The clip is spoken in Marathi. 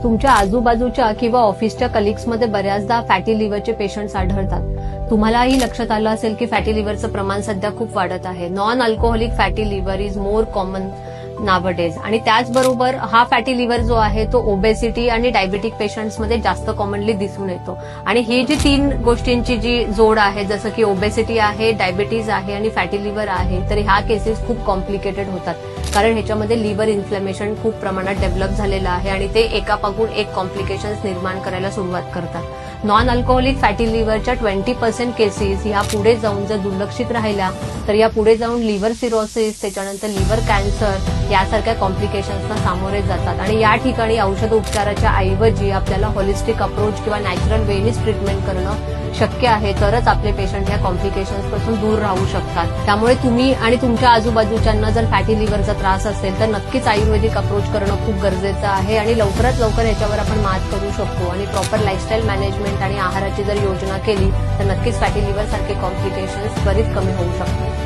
तुमच्या आजूबाजूच्या किंवा ऑफिसच्या कलिग्समध्ये बऱ्याचदा फॅटी लिव्हरचे पेशंट्स आढळतात. तुम्हालाही लक्षात आलं असेल की फॅटी लिव्हरचं प्रमाण सध्या खूप वाढत आहे. Non alcoholic fatty liver is more common nowadays. आणि त्याचबरोबर हा फॅटी लिव्हर जो आहे तो ओबेसिटी आणि डायबेटिक पेशंट्समध्ये जास्त कॉमनली दिसून येतो. आणि ही जी 3 गोष्टींची जी जोड आहे, जसं की ओबेसिटी आहे, डायबिटीज आहे आणि फॅटी लिव्हर आहे, तर ह्या केसेस खूप कॉम्प्लिकेटेड होतात. कारण ह्याच्यामध्ये लिव्हर इन्फ्लेमेशन खूप प्रमाणात डेव्हलप झालेलं आहे आणि ते एकापासून एक कॉम्प्लिकेशन्स निर्माण करायला सुरुवात करतात. नॉन अल्कोहोलिक फॅटी लिव्हरच्या 20% केसेस ह्या पुढे जाऊन जर दुर्लक्षित राहिल्या तर या पुढे जाऊन लिव्हर सिरोसिस, त्याच्यानंतर लिव्हर कॅन्सर यासारख्या कॉम्प्लिकेशन्सना सामोरे जातात. आणि या ठिकाणी औषध उपचाराच्या ऐवजी आपल्याला होलिस्टिक अप्रोच किंवा नॅचरल वेनीच ट्रीटमेंट करणं शक्य आहे, तरच आपले पेशंट ह्या कॉम्प्लिकेशन्स पासून दूर राहू शकतात. त्यामुळे तुम्ही आणि तुमच्या आजूबाजूच्यांना जर फॅटी लिव्हरचा त्रास असेल तर नक्कीच आयुर्वेदिक अप्रोच करणं खूप गरजेचं आहे आणि लवकरात लवकर ह्याच्यावर आपण मात करू शकतो. आणि प्रॉपर लाईफस्टाईल मॅनेजमेंट आणि आहाराची जर योजना केली तर नक्कीच फॅटी लिव्हर सारखे कॉम्प्लिकेशन्स बरीच कमी होऊ शकतात.